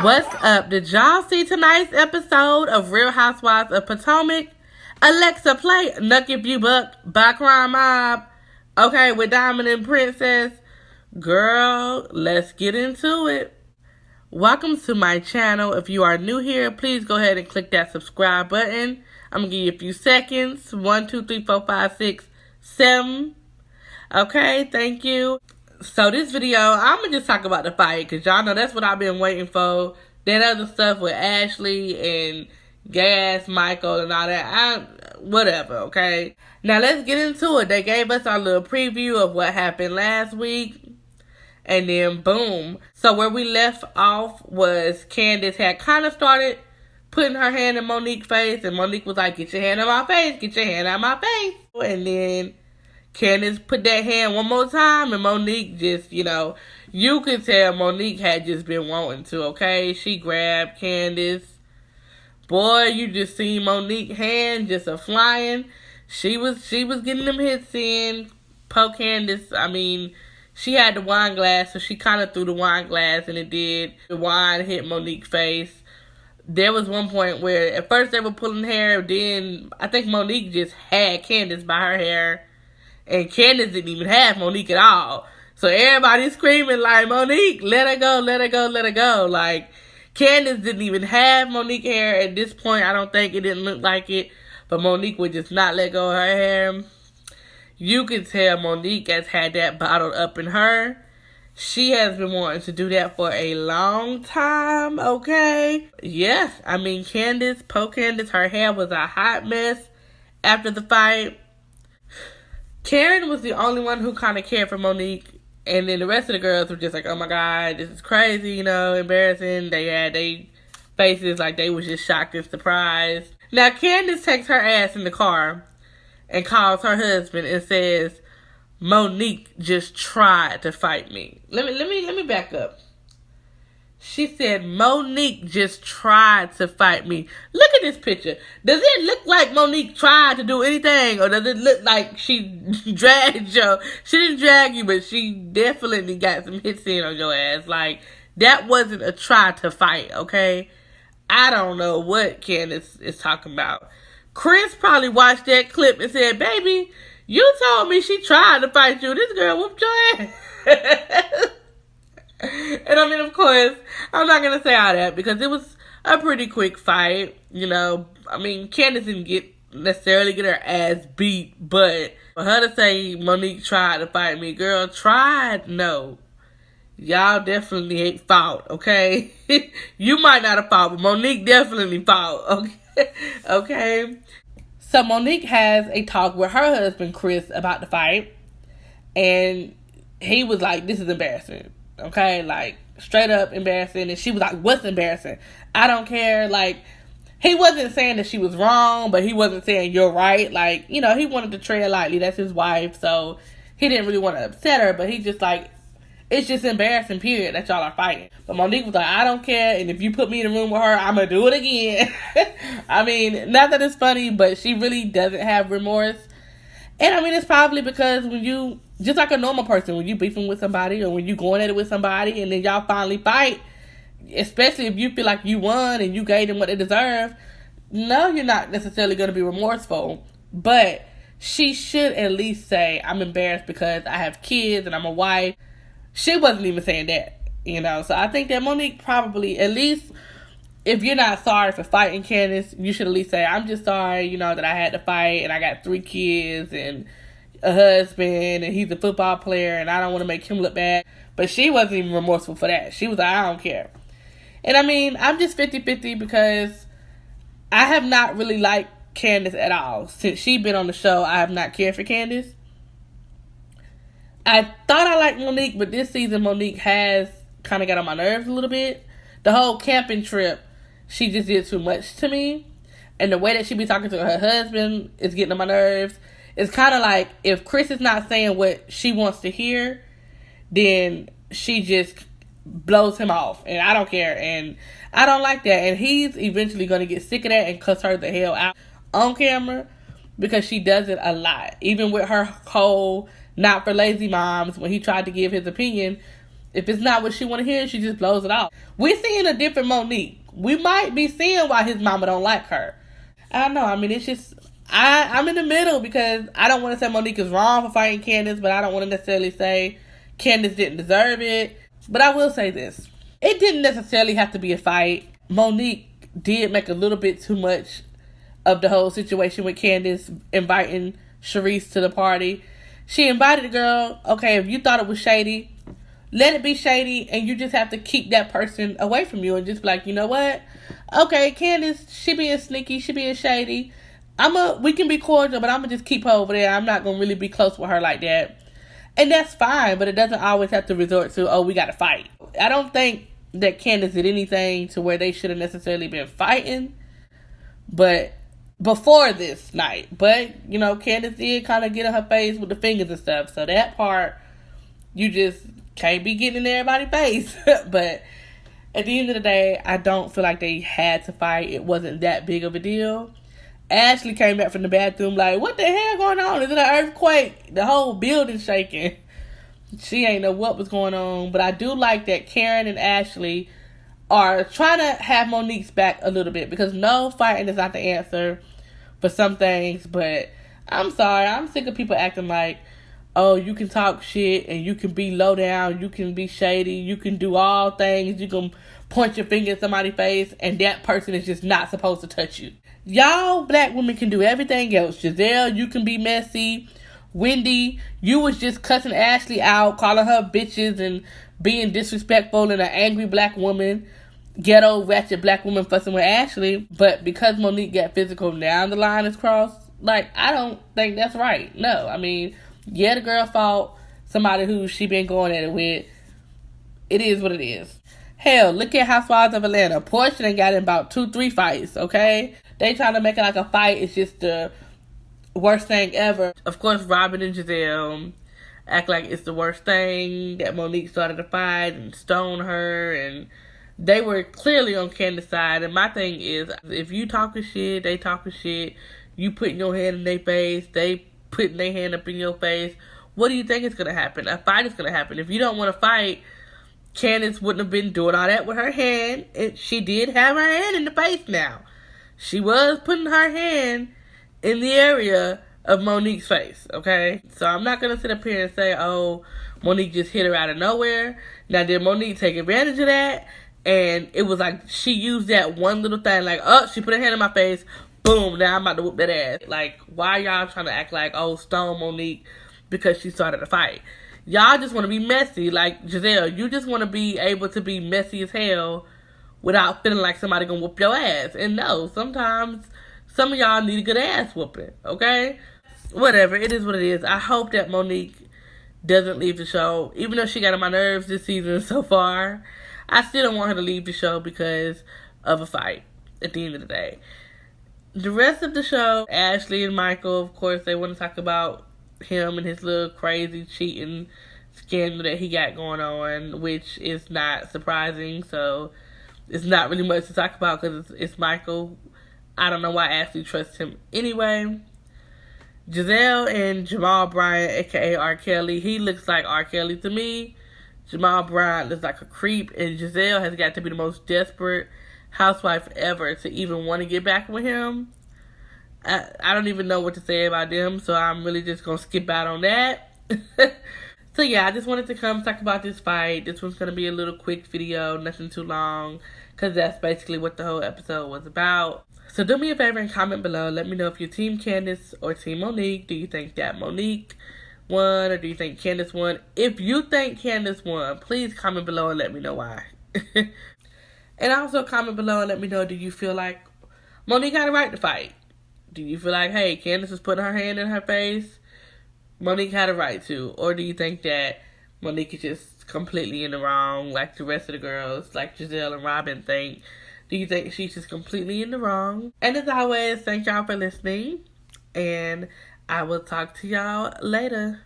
What's up? Did y'all see tonight's episode of Real Housewives of Potomac? Alexa, play Nuck If You Buck by Crime Mob. Okay, with Diamond and Princess. Girl, let's get into it. Welcome to my channel. If you are new here, please go ahead and click that subscribe button. I'm going to give you a few seconds. 1, 2, 3, 4, 5, 6, 7. Okay, thank you. So this video, I'm going to just talk about the fight, because y'all know that's what I've been waiting for. That other stuff with Ashley and gay-ass Michael and all that, whatever, okay? Now let's get into it. They gave us our little preview of what happened last week, and then boom. So where we left off was Candiace had kind of started putting her hand in Monique's face, and Monique was like, get your hand on my face, get your hand out my face. And then Candiace put that hand one more time, and Monique just, you could tell Monique had just been wanting to, okay? She grabbed Candiace. Boy, you just seen Monique's hand just a-flying. She was getting them hits in. Poke Candiace, she had the wine glass, so she kind of threw the wine glass, and it did. The wine hit Monique's face. There was one point where at first they were pulling hair, then I think Monique just had Candiace by her hair. And Candiace didn't even have Monique at all. So everybody's screaming like, Monique, let her go, let her go, let her go. Like, Candiace didn't even have Monique hair at this point. I don't think it didn't look like it. But Monique would just not let go of her hair. You could tell Monique has had that bottled up in her. She has been wanting to do that for a long time, okay? Yeah, Candiace, poor Candiace, her hair was a hot mess after the fight. Karen was the only one who kind of cared for Monique. And then the rest of the girls were just like, oh my God, this is crazy, embarrassing. They had their faces like they was just shocked and surprised. Now, Candiace takes her ass in the car and calls her husband and says, Monique just tried to fight me. Let me back up. She said, Monique just tried to fight me. Look at this picture. Does it look like Monique tried to do anything? Or does it look like she dragged you? She didn't drag you, but she definitely got some hits in on your ass. Like, that wasn't a try to fight, okay? I don't know what Candiace is talking about. Chris probably watched that clip and said, baby, you told me she tried to fight you. This girl whooped your ass. And of course, I'm not going to say all that because it was a pretty quick fight. Candiace didn't necessarily get her ass beat, but for her to say Monique tried to fight me, girl, tried? No. Y'all definitely ain't fought, okay? You might not have fought, but Monique definitely fought, okay? Okay? So Monique has a talk with her husband, Chris, about the fight, and he was like, this is embarrassing. Okay, like, straight up embarrassing. And she was like, what's embarrassing? I don't care. Like, he wasn't saying that she was wrong, but he wasn't saying you're right. Like, he wanted to tread lightly. That's his wife. So he didn't really want to upset her, but he just like, it's just embarrassing, period, that y'all are fighting. But Monique was like, I don't care. And if you put me in a room with her, I'm going to do it again. Not that it's funny, but she really doesn't have remorse. And it's probably because when you, just like a normal person, when you beefing with somebody or when you going at it with somebody and then y'all finally fight, especially if you feel like you won and you gave them what they deserve, no, you're not necessarily going to be remorseful. But she should at least say, I'm embarrassed because I have kids and I'm a wife. She wasn't even saying that, So I think that Monique probably, at least, if you're not sorry for fighting Candiace, you should at least say, I'm just sorry, that I had to fight and I got 3 kids and a husband and he's a football player and I don't want to make him look bad. But she wasn't even remorseful for that. She was like, I don't care. And I'm just 50-50 because I have not really liked Candiace at all. Since she's been on the show, I have not cared for Candiace. I thought I liked Monique, but this season Monique has kind of got on my nerves a little bit. The whole camping trip, she just did too much to me. And the way that she be talking to her husband is getting on my nerves. It's kind of like if Chris is not saying what she wants to hear, then she just blows him off. And I don't care. And I don't like that. And he's eventually going to get sick of that and cuss her the hell out on camera because she does it a lot. Even with her whole not for lazy moms, when he tried to give his opinion, If it's not what she want to hear, she just blows it off. We're seeing a different Monique. We might be seeing why his mama don't like her. I don't know. I mean, it's just, I'm in the middle because I don't want to say Monique is wrong for fighting Candiace, but I don't want to necessarily say Candiace didn't deserve it. But I will say this. It didn't necessarily have to be a fight. Monique did make a little bit too much of the whole situation with Candiace inviting Sharice to the party. She invited the girl. Okay, if you thought it was shady, let it be shady, and you just have to keep that person away from you and just be like, you know what? Okay, Candiace, she being sneaky, she being shady. We can be cordial, but I'm gonna just keep her over there. I'm not gonna really be close with her like that. And that's fine, but it doesn't always have to resort to, oh, we gotta fight. I don't think that Candiace did anything to where they should have necessarily been fighting, but before this night. But, you know, Candiace did kind of get in her face with the fingers and stuff. So that part, you just can't be getting in everybody's face. But at the end of the day, I don't feel like they had to fight. It wasn't that big of a deal. Ashley came back from the bathroom like, what the hell going on? Is it an earthquake? The whole building's shaking. She ain't know what was going on. But I do like that Karen and Ashley are trying to have Monique's back a little bit. Because no, fighting is not the answer for some things. But I'm sorry. I'm sick of people acting like, oh, you can talk shit and you can be low down. You can be shady. You can do all things. You can point your finger at somebody's face. And that person is just not supposed to touch you. Y'all black women can do everything else. Giselle, you can be messy. Wendy, you was just cussing Ashley out, calling her bitches and being disrespectful and an angry black woman. Ghetto, ratchet black woman fussing with Ashley. But because Monique got physical, now the line is crossed. Like, I don't think that's right. No, I mean, yeah, the girl fought somebody who she been going at it with. It is what it is. Hell, look at Housewives of Atlanta. Portia done got in about 2-3 fights, okay? They trying to make it like a fight. It's just the worst thing ever. Of course, Robin and Giselle act like it's the worst thing that Monique started a fight and stone her, and they were clearly on Candiace's side. And my thing is, if you talking shit, they talking shit, you putting your hand in their face, they putting their hand up in your face, what do you think is going to happen? A fight is going to happen. If you don't want to fight, Candiace wouldn't have been doing all that with her hand. She did have her hand in the face now. She was putting her hand in the area of Monique's face, okay? So I'm not going to sit up here and say, oh, Monique just hit her out of nowhere. Now, did Monique take advantage of that? And it was like she used that one little thing, like, oh, she put her hand in my face. Boom, now I'm about to whoop that ass. Like, why y'all trying to act like, oh, stone Monique because she started a fight? Y'all just want to be messy. Like, Giselle, you just want to be able to be messy as hell without feeling like somebody gonna whoop your ass. And no, sometimes some of y'all need a good ass whooping, okay? Whatever, it is what it is. I hope that Monique doesn't leave the show. Even though she got on my nerves this season so far, I still don't want her to leave the show because of a fight at the end of the day. The rest of the show, Ashley and Michael, of course, they want to talk about him and his little crazy cheating scandal that he got going on, which is not surprising. So it's not really much to talk about because it's Michael. I don't know why Ashley trusts him anyway. Giselle and Jamal Bryant, a.k.a. R. Kelly. He looks like R. Kelly to me. Jamal Bryant looks like a creep. And Giselle has got to be the most desperate housewife ever to even want to get back with him. I don't even know what to say about them, so I'm really just going to skip out on that. So yeah, I just wanted to come talk about this fight. This one's going to be a little quick video, nothing too long, because that's basically what the whole episode was about. So do me a favor and comment below. Let me know if you're Team Candiace or Team Monique. Do you think that Monique won or do you think Candiace won? If you think Candiace won, please comment below and let me know why. And also comment below and let me know, do you feel like Monique had a right to fight? Do you feel like, hey, Candiace was putting her hand in her face, Monique had a right to? Or do you think that Monique is just completely in the wrong, like the rest of the girls, like Giselle and Robin think? Do you think she's just completely in the wrong? And as always, thank y'all for listening. And I will talk to y'all later.